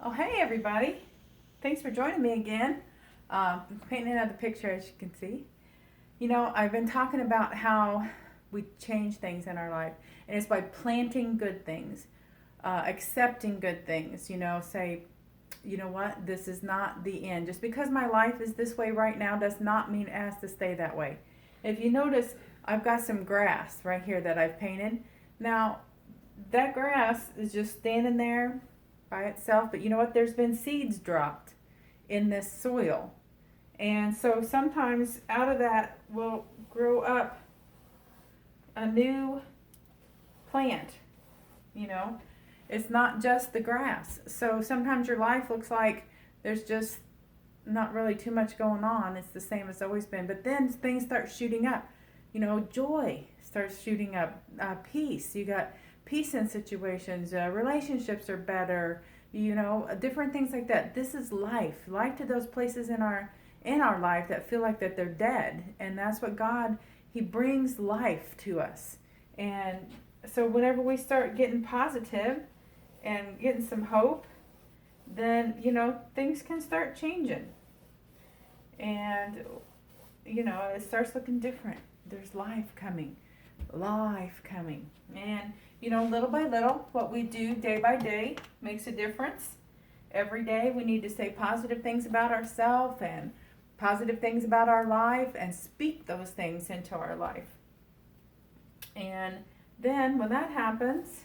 Oh, hey everybody. Thanks for joining me again. Painting another picture, as you can see. I've been talking about how we change things in our life, and it's by planting good things, accepting good things. Say, you know what, this is not the end. Just because my life is this way right now does not mean it has to stay that way. If you notice, I've got some grass right here that I've painted. Now, that grass is just standing there by itself, but you know what? There's been seeds dropped in this soil. And so sometimes out of that will grow up a new plant, you know. It's not just the grass. So sometimes your life looks like there's just not really too much going on. It's the same as always been. But then things start shooting up. Joy starts shooting up. Peace. You got peace in situations. Relationships are better. Different things like that. This is life. Life to those places in our life that feel like that they're dead, and that's what God, He brings life to us. And so whenever we start getting positive and getting some hope, then things can start changing, and it starts looking different. There's life coming, and little by little, what we do day by day makes a difference. Every day we need to say positive things about ourselves and positive things about our life and speak those things into our life. And then when that happens,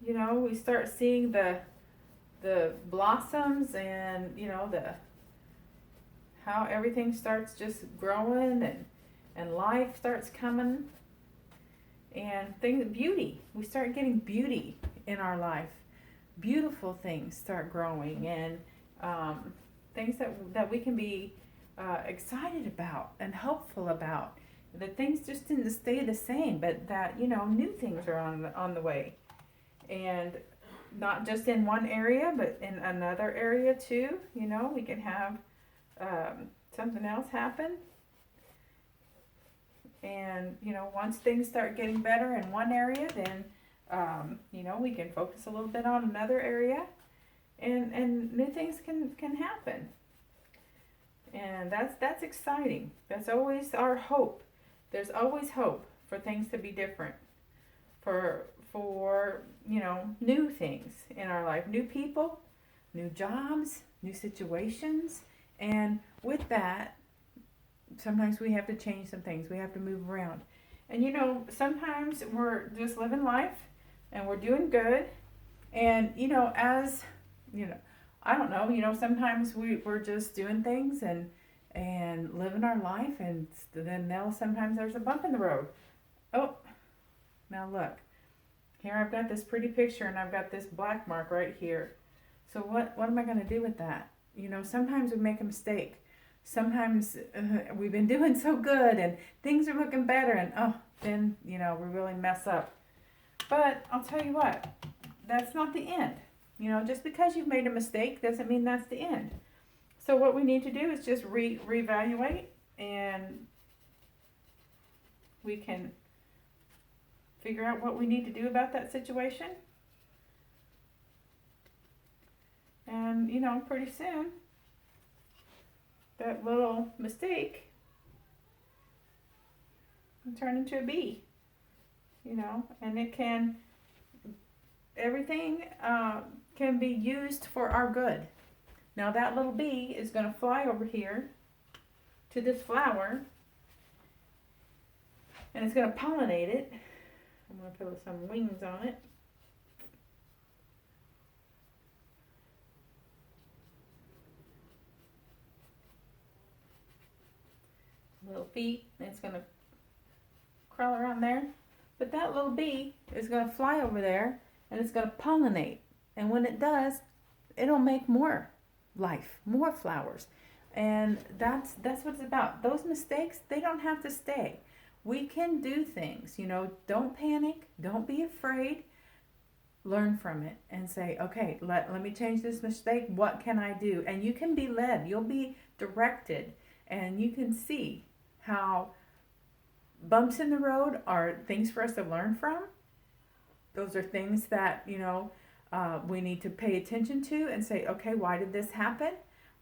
we start seeing the blossoms, and the how everything starts just growing, and life starts coming, and beauty. We start getting beauty in our life. Beautiful things start growing, and things that we can be excited about and hopeful about. That things just didn't stay the same, but that new things are on the way, and not just in one area, but in another area too. We can have something else happen, and once things start getting better in one area, then we can focus a little bit on another area, and new things can happen. And that's exciting. That's always our hope. There's always hope for things to be different, for new things in our life, new people, new jobs, new situations. And with that, sometimes we have to change some things. We have to move around. And sometimes we're just living life and we're doing good. And as I don't know, sometimes we're just doing things and living our life, and then sometimes there's a bump in the road. Oh, now look. Here I've got this pretty picture, and I've got this black mark right here. So what am I going to do with that? Sometimes we make a mistake. Sometimes we've been doing so good and things are looking better, and then we really mess up. But I'll tell you what, that's not the end. Just because you've made a mistake doesn't mean that's the end. So what we need to do is just reevaluate, and we can figure out what we need to do about that situation. And pretty soon that little mistake can turn into a bee. And everything can be used for our good. Now that little bee is going to fly over here to this flower, and it's going to pollinate it. I'm going to put some wings on it. Little feet, and it's going to crawl around there. But that little bee is going to fly over there, and it's going to pollinate. And when it does, it'll make more life, more flowers. And that's what it's about. Those mistakes, they don't have to stay. We can do things, don't panic, don't be afraid. Learn from it and say, okay, let me change this mistake. What can I do? And you can be led. You'll be directed, and you can see how bumps in the road are things for us to learn from. Those are things that, we need to pay attention to and say, okay, why did this happen?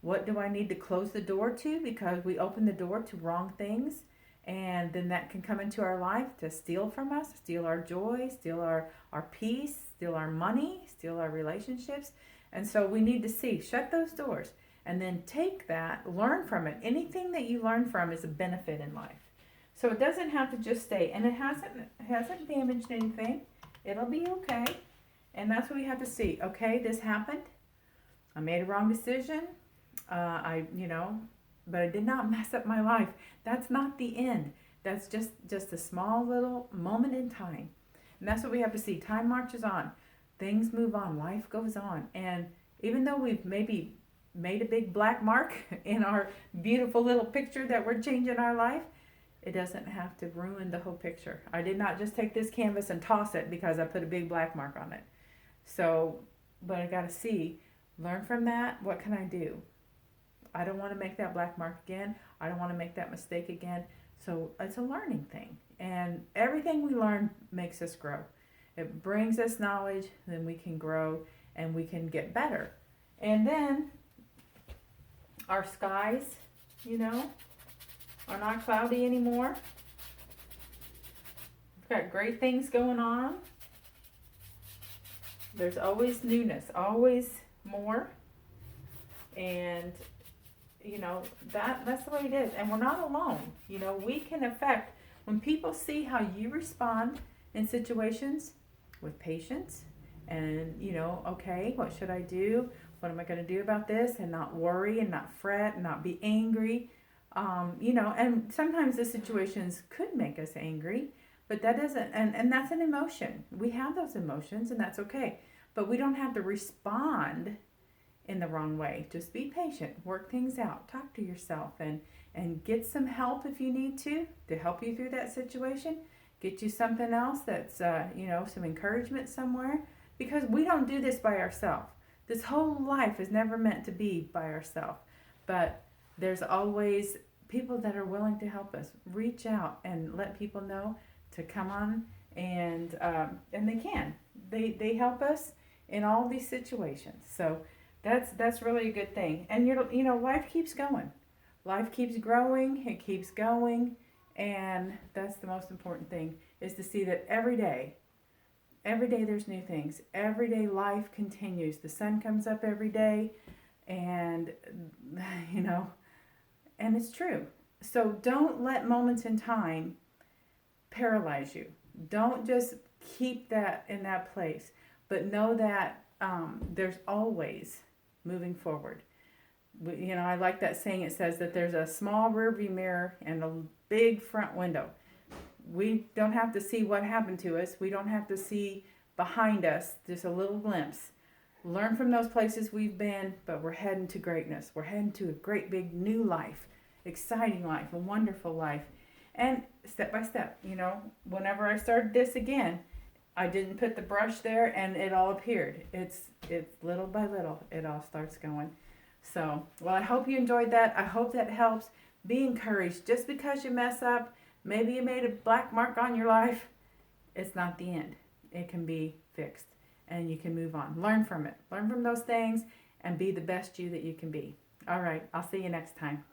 What do I need to close the door to because we opened the door to wrong things? And then that can come into our life to steal from us, steal our joy, steal our peace, steal our money, steal our relationships. And so we need to see, shut those doors, and then take that, learn from it. Anything that you learn from is a benefit in life. So it doesn't have to just stay, and it hasn't damaged anything. It'll be okay. And that's what we have to see. Okay, this happened. I made a wrong decision. But I did not mess up my life. That's not the end. That's just a small little moment in time. And that's what we have to see. Time marches on. Things move on. Life goes on. And even though we've maybe made a big black mark in our beautiful little picture that we're changing our life, it doesn't have to ruin the whole picture. I did not just take this canvas and toss it because I put a big black mark on it. So, but I got to see, learn from that. What can I do? I don't want to make that black mark again. I don't want to make that mistake again. So it's a learning thing. And everything we learn makes us grow. It brings us knowledge, then we can grow and we can get better. And then our skies, are not cloudy anymore. We've got great things going on. There's always newness, always more. And that's the way it is. And we're not alone. We can affect, when people see how you respond in situations with patience and, okay, what should I do? What am I going to do about this? And not worry and not fret and not be angry. And sometimes the situations could make us angry, but that doesn't, and that's an emotion. We have those emotions and that's okay. But we don't have to respond in the wrong way. Just be patient, work things out, talk to yourself and get some help if you need to help you through that situation. Get you something else that's, some encouragement somewhere, because we don't do this by ourselves. This whole life is never meant to be by ourselves, but there's always people that are willing to help us. Reach out and let people know to come on, and they can. They help us in all these situations. So that's really a good thing. And life keeps going. Life keeps growing, it keeps going, and that's the most important thing, is to see that every day there's new things. Every day life continues. The sun comes up every day, and and it's true. So don't let moments in time paralyze you. Don't just keep that in that place, but know that there's always moving forward. I like that saying. It says that there's a small rearview mirror and a big front window. We don't have to see what happened to us. We don't have to see behind us, just a little glimpse. Learn from those places we've been, but we're heading to greatness. We're heading to a great big new life, exciting life, a wonderful life. And step by step, whenever I started this again, I didn't put the brush there and it all appeared. It's little by little, it all starts going. So, well, I hope you enjoyed that. I hope that helps. Be encouraged. Just because you mess up, maybe you made a black mark on your life, it's not the end. It can be fixed and you can move on. Learn from it. Learn from those things and be the best you that you can be. All right, I'll see you next time.